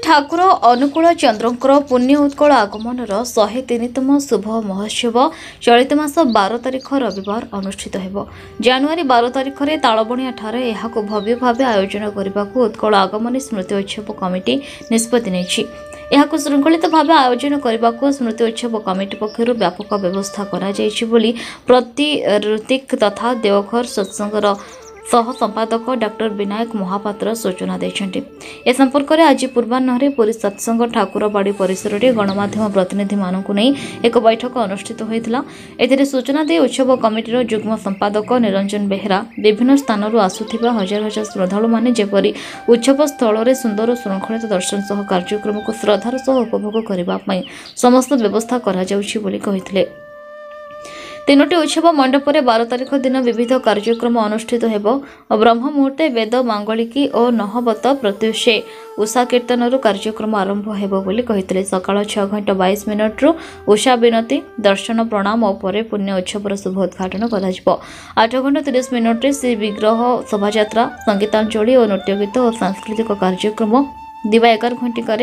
ଠାକୁର ଅନୁକୂଳ ଚନ୍ଦ୍ରଙ୍କର ପୁଣ୍ୟ ଉତ୍କଳ ଆଗମନର 103ତମ ଶୁଭ ମହୋତ୍ସବ ଚଳିତ ମାସ 12 ତାରିଖ ରବିବାର ଅନୁଷ୍ଠିତ ହେବ। ଜାନୁଆରୀ 12 ତାରିଖରେ ତାଳବଣିଆଠାରେ ଏହାକୁ ଭବ୍ୟ ଭାବେ ଆୟୋଜନ କରିବାକୁ ଉତ୍କଳ ଆଗମନୀ ସ୍ମୃତି ଉତ୍ସବ କମିଟି ନିଷ୍ପତ୍ତି ନେଇଛି। ଏହାକୁ ଶୃଙ୍ଖଳିତ ଭାବେ ଆୟୋଜନ କରିବାକୁ ସ୍ମୃତି ଉତ୍ସବ କମିଟି ପକ୍ଷରୁ ବ୍ୟାପକ ବ୍ୟବସ୍ଥା କରାଯାଇଛି ବୋଲି ପ୍ରତି ଋତିକ ତଥା ଦେଓଘର ସତ୍ସଙ୍ଗର सह संपादक डॉक्टर विनायक महापात्र सूचना देछन्ति। ए संपर्क में आज पूर्वाह्न पुरी सत्संग ठाकुरबाड़ी परिसर में गणमाध्यम प्रतिनिधि मानकु नहीं एक बैठक अनुष्ठित होता। एथिरे सूचना दे उत्सव कमिटीर जुग्म संपादक निरंजन बेहेरा विभिन्न स्थानरू आसुथिबा हजार हजार श्रद्धालु माने जेपरि उत्सव स्थल में सुंदर और श्रृंखलित दर्शन सह कार्यक्रम को श्रद्धार सह उपभोग करने समस्त व्यवस्था करा जाउछि बोली कहिथिले। तीनोटी उत्सव मंडप में 12 तारिख दिन विविध कार्यक्रम अनुष्ठित हेबो। ब्रह्म मुहूर्ते वेद मांगलिकी और নহবत प्रत्युषे उषा कीर्तन कार्यक्रम आरंभ हेबो बोली कहिथिले। सकाळ 6:22 रु उषा विनती दर्शन प्रणाम और परे पुण्य उत्सव शुभ उद्घाटन करा जिवो। 8:30 रे श्री विग्रह शोभायात्रा संगीतांजलि और नृत्यगीत और सांस्कृतिक कार्यक्रम दिवा 11 घंटिकार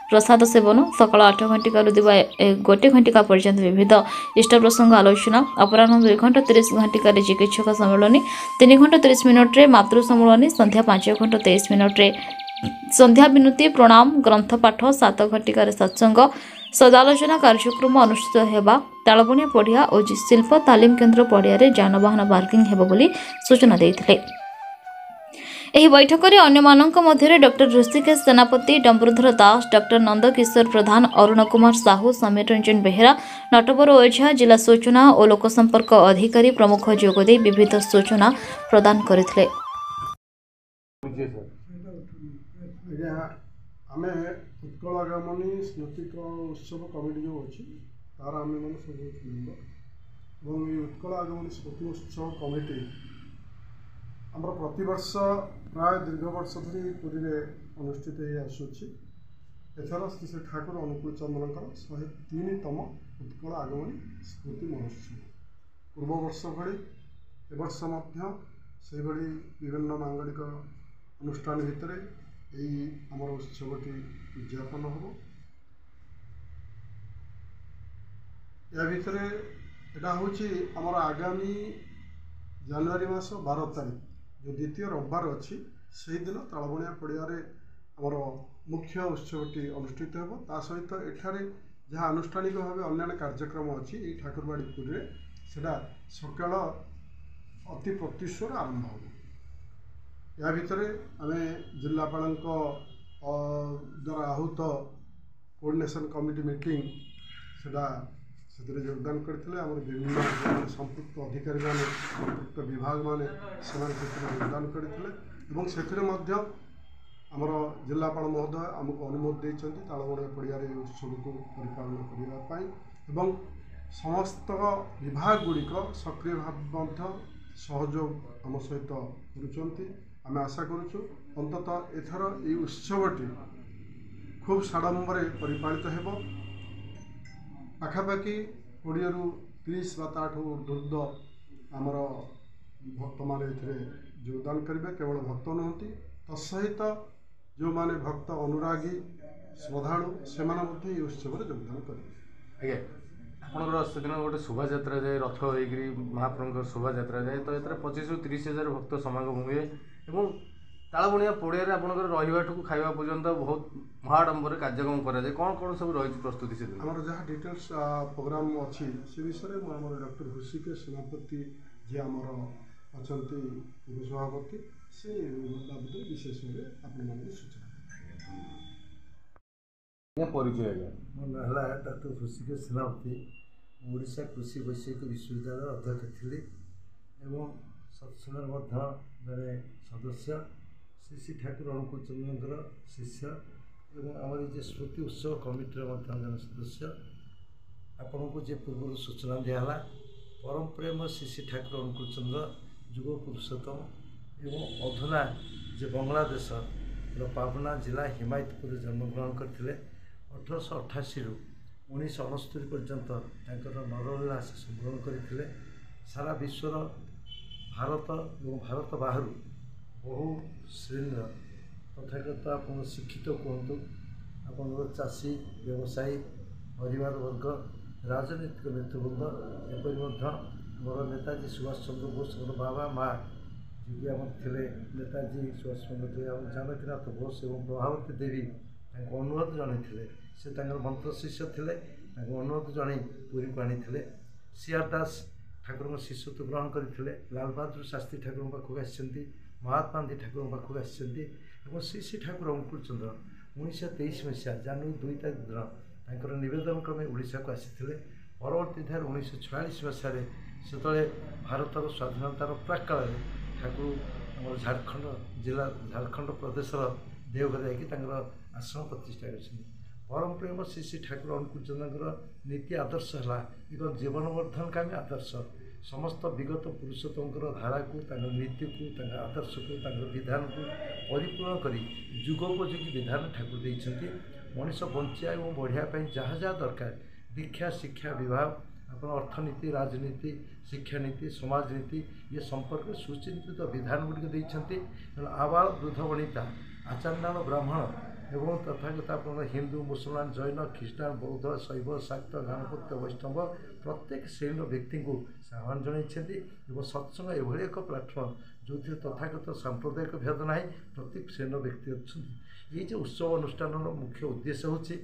प्रसाद सेवन सकाळ 8 घंटिकार दिवा 1 घंटिका पर्यंत विविध इष्ट प्रसंग आलोचना अपराह्न 2:30 घंटिकार चिकित्सक सम्मेलन 3:30 रे मातृ सम्मेलन संध्या 5:23 संध्या विनती प्रणाम ग्रंथपाठ 7 घंटिकार सत्संग सदालोचना कार्यक्रम अनुष्ठित हेबा। तालबणिया पड़िया और शिल्प तालीम केन्द्र पड़िया जानवाहन पार्किंग हेबो बोली सूचना देइथिले। ଏହି ବୈଠକରେ ଅନ୍ୟମାନଙ୍କ ମଧ୍ୟରେ ଡକ୍ଟର ଋଷିକେଶ ସେନାପତି, ଡମ୍ବରୁଧର ଦାସ, ଡକ୍ଟର ନନ୍ଦକିଶୋର ପ୍ରଧାନ, ଅରୁଣ କୁମାର ସାହୁ, ସମୀର ରଞ୍ଜନ ବେହେରା, ନଟବର ଓଝା, ଜିଲ୍ଲା ସୂଚନା ଓ ଲୋକସମ୍ପର୍କ ଅଧିକାରୀ ପ୍ରମୁଖ ଯୋଗଦେଇ ବିବିଧ ସୂଚନା ପ୍ରଦାନ କରିଥିଲେ। ଆମେ ଉତ୍କଳ ଆଗମନୀ ସ୍ମୃତିକ ଉତ୍ସବ କମିଟି ଯେଉଁ ଅଛି ତାର ଆମେମାନେ ସବୁ ମେମ୍ବର ଏବଂ ଏହି ଉତ୍କଳ ଆଗମନୀ ସ୍ମୃତି ଉତ୍ସବ କମିଟି ଆମର ପ୍ରତିବର୍ଷ प्राय दीर्घ वर्ष धरी पुरी अनुष्ठित आसुच्छी। एथर श्री श्री ठाकुर अनुकूल चंद्रकर 103तम उत्कल आगमनी स्मृति महोत्सव पूर्व वर्ष भली एवर्ष से विभिन्न मांगलिक अनुष्ठान भितर यही आमर उत्सवटी उद्यापन हम। या भितर यहाँ हूँ आमर आगामी जानुआरी मास 12 तारीख जो द्वितीय रविवार अच्छी से दिन तालबणिया पड़िया आमर मुख्य उत्सवटी अनुष्ठित हो। ता सहित एठारे जहाँ आनुष्ठानिक भाव अन्य कार्यक्रम अच्छी ठाकुरबाड़ी पुरी से सकाल अति प्रत्युषर आरंभ हो। या भितर आम जिलापाल द्वारा आहूत कोऑर्डिनेशन कमिटी मीटिंग से योगदान करते विभिन्न संपुक्त अधिकारी माने संपुक्त विभाग माने योगदान करते आमर जिलापाल महोदय आमको अनुमति देते तालबणिया पड़िया उत्सव को परिपालन करने समस्त विभाग गुड़िक सक्रिय भाव सहयोग आम सहित करें। आशा करुँ अंततः एथर ये उत्सवटी खूब साड़म्बर परिपालित हो। पाखापाखि 20 ରୁ 30 ବା ताठू ऊर्ध्व आमर भक्त मान योगदान करेंगे। केवल भक्त नुहति तत्सहित जो माने भक्त अनुरागी श्रद्धालु से उत्सव योगदान करेंगे। आज्ञा आपंकर से दिन गोटे शोभा जाए रथ हो महाप्रभु शोभा जाए तो ये 25 ରୁ 30 हजार भक्त समागम हुए और तालबणिया पड़िया आपंकर रही खावा पर्यंत बहुत महाडंबर कार्यक्रम कराए कौन कौन सब रही प्रस्तुति से आमर जहाँ डिटेल्स प्रोग्राम अच्छी से विषय में आम डॉक्टर ऋषिकेश सेनापति जी आमर अच्छा उपसभापति से बाबद विशेष भाव आपण सूचना परिचय मो ना डॉक्टर ऋषिकेश सेनापति ओडिशा कृषि वैषयिक विश्वविद्यालय अध्यक्ष थी एवं सत्संग जड़े सदस्य श्री श्री ठाकुर अनुकूल चंद्र शिष्य एवं आम जे स्मृति उत्सव कमिटर जन सदस्य आपण को जे पूर्व सूचना दिहला परम प्रेम श्री श्री ठाकुर अनुकूल चंद्र युग पुरुषोत्तम एवं अधुना जे बांग्लादेश पाबना जिला हिमायतपुर जन्मग्रहण करते 1888 ରୁ 1969 पर्यंत नरलीला से संग्रहण करते सारा विश्वर भारत और भारत बाहर बहु श्रेणी तथागत आप शिक्षित कहतु ଆପଣଙ୍କର ଚାଷୀ ବ୍ୟବସାୟୀ ପରିବାର ବର୍ଗ ରାଜନୈତିକ ନେତୃବୃନ୍ଦ ଏପରି ମଧ୍ୟ ମୋର ନେତାଜୀ ସୁଭାଷ ଚନ୍ଦ୍ର ବୋଷଙ୍କର ବାବା ମା' ଯିଏକି ଆମର ଥିଲେ ନେତାଜୀ ସୁଭାଷ ଚନ୍ଦ୍ର ଆମ ଜାନକୀନାଥ ବୋଷ ଏବଂ ପ୍ରଭାବତୀ ଦେବୀ ତାଙ୍କୁ ଅନୁରୋଧ ଜଣାଇଥିଲେ। ସେ ତାଙ୍କର ମନ୍ତ୍ର ଶିଷ୍ୟ ଥିଲେ, ତାଙ୍କୁ ଅନୁରୋଧ ଜଣାଇ ପୁରୀକୁ ଆଣିଥିଲେ। ସିଆର ଦାସ ଠାକୁରଙ୍କ ଶିଷ୍ୟତ୍ୱ ଗ୍ରହଣ କରିଥିଲେ। ଲାଲ ବାହାଦୁର ଶାସ୍ତ୍ରୀ ଠାକୁରଙ୍କ ପାଖକୁ ଆସିଛନ୍ତି, ମହାତ୍ମା ଗାନ୍ଧୀ ଠାକୁରଙ୍କ ପାଖକୁ ଆସିଛନ୍ତି ଏବଂ ଶ୍ରୀ ଠାକୁର ଅନୁକୂଳ ଚନ୍ଦ୍ର 1923 ମସିହା ଜାନୁଆରୀ 2 ତାରିଖ ଦିନ ତାଙ୍କର ନିବେଦନ କ୍ରମେ ଓଡ଼ିଶାକୁ ଆସିଥିଲେ। ପରବର୍ତ୍ତୀ ଠାରେ 1946 ମସିହାରେ ସେତେବେଳେ ଭାରତର ସ୍ୱାଧୀନତାର ପ୍ରାକ୍କାଳରେ ଠାକୁର ଆମର ଝାଡ଼ଖଣ୍ଡ ଜିଲ୍ଲା ଝାଡ଼ଖଣ୍ଡ ପ୍ରଦେଶର ଦେଓଘର ଯାଇକି ତାଙ୍କର ଆଶ୍ରମ ପ୍ରତିଷ୍ଠା କରିଛନ୍ତି। ପରମ ପ୍ରେମ ଶ୍ରୀ ଠାକୁର ଅନୁକୂଳ ଚନ୍ଦ୍ରଙ୍କର ନୀତି ଆଦର୍ଶ ହେଲା ଏକ ଜୀବନ ବର୍ଦ୍ଧନକାମୀ ଆଦର୍ଶ। ସମସ୍ତ ବିଗତ ପୁରୁଷୋତ୍ତମଙ୍କର ଧାରାକୁ, ତାଙ୍କର ନୀତିକୁ, ତାଙ୍କ ଆଦର୍ଶକୁ, ତାଙ୍କର ବିଧାନକୁ ପରିପୂର୍ଣ୍ଣ କରି ଯୁଗୋପଯୋଗୀ ବିଧାନ ଠାକୁର ଦେଇଛନ୍ତି। ମଣିଷ ବଞ୍ଚିବା ଏବଂ ବଢ଼ିବା ପାଇଁ ଯାହା ଯାହା ଦରକାର ଦୀକ୍ଷା, ଶିକ୍ଷା, ବିବାହ, ଆପଣ ଅର୍ଥନୀତି, ରାଜନୀତି, ଶିକ୍ଷାନୀତି, ସମାଜନୀତି ଏ ସମ୍ପର୍କରେ ସୁଚିନ୍ତିତ ବିଧାନ ଗୁଡ଼ିକ ଦେଇଛନ୍ତି। ତେଣୁ ଆବାଳ ବୃଦ୍ଧ ବନିତା, ଆଚାର୍ଯ୍ୟାନ ବ୍ରାହ୍ମଣ ଏବଂ ତଥାଗତ ଆପଣଙ୍କ ହିନ୍ଦୁ, ମୁସଲମାନ, ଜୈନ, ଖ୍ରୀଷ୍ଟାନ, ବୌଦ୍ଧ, ଶୈବ, ଶାକ୍ତ, ଗାଣପତ୍ୟ, ବୈଷ୍ଣବ ପ୍ରତ୍ୟେକ ଶ୍ରେଣୀର ବ୍ୟକ୍ତିଙ୍କୁ ସେ ଆହ୍ୱାନ ଜଣାଇଛନ୍ତି। ଏବଂ ସତ୍ସଙ୍ଗ ଏଭଳି ଏକ ପ୍ଲାଟଫର୍ମ ଯେଉଁଥିରେ ତଥାଗତ ସାମ୍ପ୍ରଦାୟିକ ଭେଦ ନାହିଁ, ପ୍ରତ୍ୟେକ ଶ୍ରେଣୀର ବ୍ୟକ୍ତି ଅଛନ୍ତି। ଏଇ ଯେଉଁ ଉତ୍ସବ ଅନୁଷ୍ଠାନର ମୁଖ୍ୟ ଉଦ୍ଦେଶ୍ୟ ହେଉଛି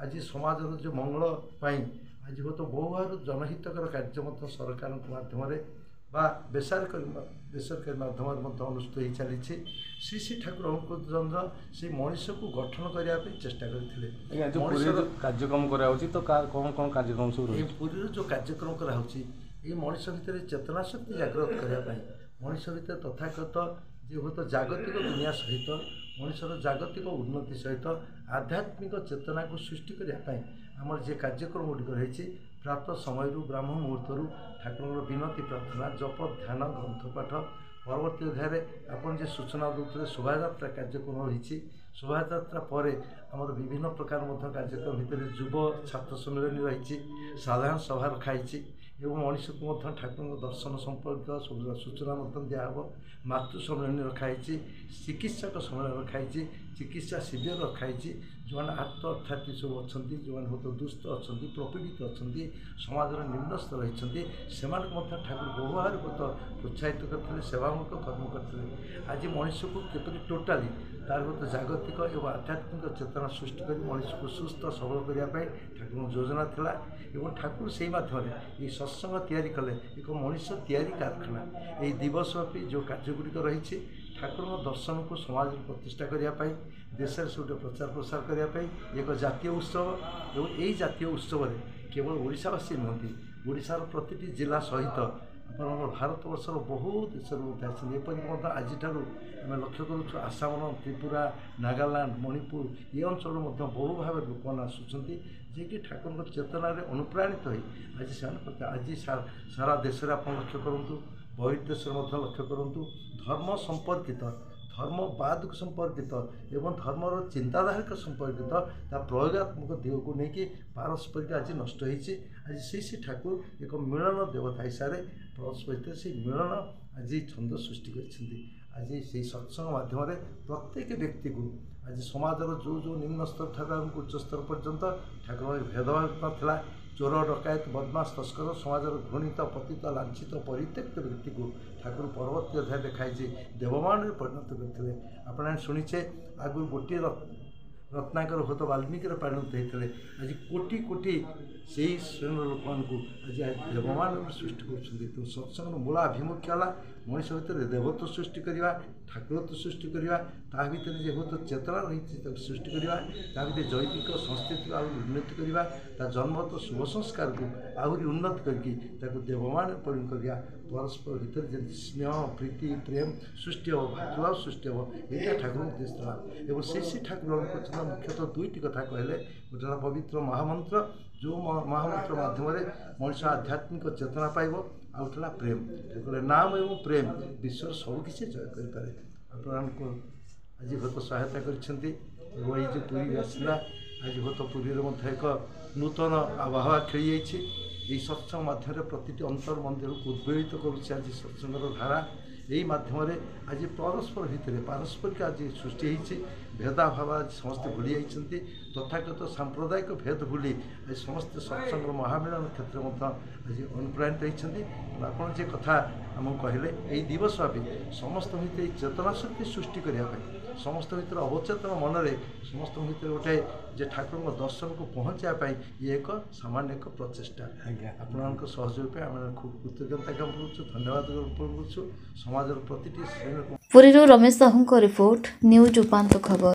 ଆଜି ସମାଜର ଯେଉଁ ମଙ୍ଗଳ ପାଇଁ ଆଜି ହୁଏତ ବହୁ ଭାବରେ ଜନହିତକର କାର୍ଯ୍ୟ ମଧ୍ୟ ସରକାରଙ୍କ ମାଧ୍ୟମରେ ବା ବେସରକାରୀ ମାଧ୍ୟମରେ ମଧ୍ୟ ଅନୁଷ୍ଠିତ ହୋଇ ଚାଲିଛି। ଶ୍ରୀ ଠାକୁର ଅନୁକୂଳ ଚନ୍ଦ୍ର ସେ ମଣିଷକୁ ଗଠନ କରିବା ପାଇଁ ଚେଷ୍ଟା କରିଥିଲେ। କାର୍ଯ୍ୟକ୍ରମ କରାଯାଉଛି ତ କ'ଣ କ'ଣ କାର୍ଯ୍ୟକ୍ରମ ସବୁ ଏହି ପୁରୀରେ ଯେଉଁ କାର୍ଯ୍ୟକ୍ରମ କରାହେଉଛି ଏହି ମଣିଷ ଭିତରେ ଚେତନା ଶକ୍ତି ଜାଗ୍ରତ କରିବା ପାଇଁ, ମଣିଷ ଭିତରେ ତଥାଗତ ଯେ ହୁଏତ ଜାଗତିକ ଦୁନିଆ ସହିତ ମଣିଷର ଜାଗତିକ ଉନ୍ନତି ସହିତ ଆଧ୍ୟାତ୍ମିକ ଚେତନାକୁ ସୃଷ୍ଟି କରିବା ପାଇଁ ଆମର ଯେ କାର୍ଯ୍ୟକ୍ରମ ଗୁଡ଼ିକ ରହିଛି ପ୍ରାତଃ ସମୟରୁ ବ୍ରାହ୍ମ ମୁହୂର୍ତ୍ତରୁ ଠାକୁରଙ୍କର ବିନତି ପ୍ରାର୍ଥନା, ଜପ, ଧ୍ୟାନ, ଗ୍ରନ୍ଥପାଠ, ପରବର୍ତ୍ତୀ ଅଧ୍ୟାୟରେ ଆପଣ ଯେ ସୂଚନା ଦେଉଥିଲେ ଶୋଭାଯାତ୍ରା କାର୍ଯ୍ୟକ୍ରମ ରହିଛି। ଶୋଭାଯାତ୍ରା ପରେ ଆମର ବିଭିନ୍ନ ପ୍ରକାର ମଧ୍ୟ କାର୍ଯ୍ୟକ୍ରମ ଭିତରେ ଯୁବ ଛାତ୍ର ସମ୍ମିଳନୀ ରହିଛି, ସାଧାରଣ ସଭା ରଖାଯାଇଛି ଏବଂ ମଣିଷକୁ ମଧ୍ୟ ଠାକୁରଙ୍କ ଦର୍ଶନ ସମ୍ପର୍କିତ ସୂଚନା ମଧ୍ୟ ଦିଆହେବ। ମାତୃ ସମ୍ମିଳନୀ ରଖାଯାଇଛି, ଚିକିତ୍ସକ ସମ୍ମିଳନୀ ରଖାଯାଇଛି, ଚିକିତ୍ସା ଶିବିର ରଖାଯାଇଛି। ଯେଉଁମାନେ ଅର୍ଥାତୀ ସବୁ ଅଛନ୍ତି, ଯେଉଁମାନେ ବହୁତ ଦୁଷ୍ଟ ଅଛନ୍ତି, ପ୍ରପୀଡ଼ିତ ଅଛନ୍ତି, ସମାଜର ନିମ୍ନସ୍ଥ ରହିଛନ୍ତି, ସେମାନଙ୍କୁ ମଧ୍ୟ ଠାକୁର ବହୁ ଭାବରେ ବହୁତ ପ୍ରୋତ୍ସାହିତ କରିଥିଲେ, ସେବାମୂଳକ କର୍ମ କରିଥିଲେ। ଆଜି ମଣିଷକୁ କିପରି ଟୋଟାଲି ତାର ବହୁତ ଜାଗତିକ ଏବଂ ଆଧ୍ୟାତ୍ମିକ ଚେତନା ସୃଷ୍ଟି କରି ମଣିଷକୁ ସୁସ୍ଥ ସବଳ କରିବା ପାଇଁ ଠାକୁରଙ୍କ ଯୋଜନା ଥିଲା ଏବଂ ଠାକୁର ସେହି ମାଧ୍ୟମରେ ଏହି ସତ୍ସଙ୍ଗ ତିଆରି କଲେ ଏକ ମଣିଷ ତିଆରି କାରଖାନା। ଏହି ଦିବସବ୍ୟାପୀ ଯେଉଁ କାର୍ଯ୍ୟଗୁଡ଼ିକ ରହିଛି ଠାକୁରଙ୍କ ଦର୍ଶନକୁ ସମାଜରେ ପ୍ରତିଷ୍ଠା କରିବା ପାଇଁ, ଦେଶରେ ସବୁଠି ପ୍ରଚାର ପ୍ରସାର କରିବା ପାଇଁ ଏକ ଜାତୀୟ ଉତ୍ସବ ଏବଂ ଏହି ଜାତୀୟ ଉତ୍ସବରେ କେବଳ ଓଡ଼ିଶାବାସୀ ନୁହନ୍ତି, ଓଡ଼ିଶାର ପ୍ରତିଟି ଜିଲ୍ଲା ସହିତ ଆପଣଙ୍କର ଭାରତବର୍ଷର ବହୁ ଦେଶରୁ ମଧ୍ୟ ଆସିଛନ୍ତି। ଏପରିକି ମଧ୍ୟ ଆଜିଠାରୁ ଆମେ ଲକ୍ଷ୍ୟ କରୁଛୁ ଆସାମର, ତ୍ରିପୁରା, ନାଗାଲାଣ୍ଡ, ମଣିପୁର ଏ ଅଞ୍ଚଳରୁ ମଧ୍ୟ ବହୁ ଭାବରେ ଲୋକମାନେ ଆସୁଛନ୍ତି ଯିଏକି ଠାକୁରଙ୍କ ଚେତନାରେ ଅନୁପ୍ରାଣିତ ହୋଇ ଆଜି ସେମାନେ ଆଜି ସାରା ଦେଶରେ ଆପଣ ଲକ୍ଷ୍ୟ କରନ୍ତୁ, ବହିର୍ଦେଶରେ ମଧ୍ୟ ଲକ୍ଷ୍ୟ କରନ୍ତୁ, ଧର୍ମ ସମ୍ପର୍କିତ, ଧର୍ମବାଦକୁ ସମ୍ପର୍କିତ ଏବଂ ଧର୍ମର ଚିନ୍ତାଧାରିକ ସମ୍ପର୍କିତ ତା ପ୍ରୟୋଗାତ୍ମକ ଦିଗକୁ ନେଇକି ପାରସ୍ପରିକ ଆଜି ନଷ୍ଟ ହୋଇଛି। ଆଜି ଶ୍ରୀ ଠାକୁର ଏକ ମିଳନ ଦେବତା ହିସାବରେ ପରସ୍ପର ଭିତରେ ସେହି ମିଳନ ଆଜି ଛନ୍ଦ ସୃଷ୍ଟି କରିଛନ୍ତି। ଆଜି ସେହି ସତ୍ସଙ୍ଗ ମାଧ୍ୟମରେ ପ୍ରତ୍ୟେକ ବ୍ୟକ୍ତିକୁ ଆଜି ସମାଜର ଯେଉଁ ନିମ୍ନ ସ୍ତର ଠାରୁ ଆରମ୍ଭ ଉଚ୍ଚ ସ୍ତର ପର୍ଯ୍ୟନ୍ତ ଠାକୁରଙ୍କ ଭେଦଭାବ ନଥିଲା। ଚୋର, ଡକାୟତ, ବଦମାସ, ତସ୍କର, ସମାଜର ଘୃଣିତ, ପତିତ, ଲାଞ୍ଛିତ, ପରିତ୍ୟକ୍ତ ବ୍ୟକ୍ତିକୁ ଠାକୁର ପରବର୍ତ୍ତୀ ଅଧ୍ୟାୟ ଦେଖାଇଛି ଦେବମାନରେ ପରିଣତ କରିଥିଲେ। ଆପଣମାନେ ଶୁଣିଛେ ଆଗରୁ ଗୋଟିଏ ରତ୍ନାକର ହୁଏତ ବାଲ୍ମୀକିର ପରିଣତ ହୋଇଥିଲେ, ଆଜି କୋଟି କୋଟି ସେହି ଶ୍ରେଣୀର ଲୋକମାନଙ୍କୁ ଆଜି ଦେବମାନରେ ସୃଷ୍ଟି କରୁଛନ୍ତି। ତେଣୁ ସତ୍ସଙ୍ଗର ମୂଳ ଆଭିମୁଖ୍ୟ ହେଲା ମଣିଷ ଭିତରେ ଦେବତ୍ୱ ସୃଷ୍ଟି କରିବା, ଠାକୁରତ୍ୱ ସୃଷ୍ଟି କରିବା, ତା ଭିତରେ ଯେ ବହୁତ ଚେତନା ରହିଛି ତାକୁ ସୃଷ୍ଟି କରିବା, ତା ଭିତରେ ଜୈବିକ ସଂସ୍କୃତିକୁ ଆହୁରି ଉନ୍ନତି କରିବା, ତା ଜନ୍ମଗତ ଶୁଭ ସଂସ୍କାରକୁ ଆହୁରି ଉନ୍ନତି କରିକି ତାକୁ ଦେବମାନରେ ପରିଣତ କରିବା। ପରସ୍ପର ଭିତରେ ଯେମିତି ସ୍ନେହ, ପ୍ରୀତି, ପ୍ରେମ ସୃଷ୍ଟି ହେବ, ଭାତୃଭାବ ସୃଷ୍ଟି ହେବ, ଏଇଟା ଠାକୁରଙ୍କ ଉଦ୍ଦେଶ୍ୟ ଥିଲା। ଏବଂ ଶ୍ରୀ ଠାକୁରଙ୍କ ମୁଖ୍ୟତଃ ଦୁଇଟି କଥା କହିଲେ, ଗୋଟେ ହେଲା ପବିତ୍ର ମହାମନ୍ତ୍ର, ଯେଉଁ ମହାମନ୍ତ୍ର ମାଧ୍ୟମରେ ମଣିଷ ଆଧ୍ୟାତ୍ମିକ ଚେତନା ପାଇବ, ଆଉ ଥିଲା ପ୍ରେମ। ଠାକୁର ନାମ ଏବଂ ପ୍ରେମ ବିଶ୍ୱର ସବୁକିଛି ଜୟ କରିପାରେ। ଆପଣମାନଙ୍କୁ ଆଜି ବହୁତ ସହାୟତା କରିଛନ୍ତି ଏବଂ ଏଇ ଯେଉଁ ପୁରୀ ଆସିଲା ଆଜି ବହୁତ ପୁରୀରେ ମଧ୍ୟ ଏକ ନୂତନ ଆବହାୱା ଖେଳିଯାଇଛି। ଏହି ସତ୍ସଙ୍ଗ ମାଧ୍ୟମରେ ପ୍ରତିଟି ଅନ୍ତର ମନ୍ଦିରକୁ ଉଦ୍ବେଳିତ କରୁଛି ଆଜି ସତ୍ସଙ୍ଗର ଧାରା এই মাধ্যমে আজ পরস্পর ভিতরে পারস্পরিক আজ সৃষ্টি হয়েছে ভেদাভাব আজ সমস্তে ভুলি যাই তথাগত সাম্প্রদায়িক ভেদ ভুলি আজ সমস্তে সৎসঙ্গ মহামিলন ক্ষেত্রে মধ্যে আজ অনুপ্রাণিত হয়েছেন আপনার যে কথা আমি কহিলে এই দিবস ভাবে সমস্ত ভিতরে এই চেতনা শক্তি সৃষ্টি করা সমস্ত ভিতরে অবচেতন মନରେ সমস্ত ভিতরে গোটে যে ঠাকুর দর্শনକୁ ପହଞ୍ଚାଇବା ଇଏ ଏକ ସାମାନ୍ୟ ଏକ ପ୍ରଚେଷ୍ଟା ଆପଣଙ୍କ ସହଯୋଗ ପାଇଁ ଆମେ ଖୁବ୍ କୃତଜ୍ଞତା ଜ୍ଞାପନ କରୁଛୁ ଧନ୍ୟବାଦ ଜ୍ଞାପନ କରୁଛୁ ସମାଜର ପ୍ରତିଟି ଶ୍ରେଣୀର ପୁରୀରୁ ରମେଶ ସାହୁଙ୍କ ରିପୋର୍ଟ ନ୍ୟୁଜ୍ ଉପାନ୍ତ ଖବର।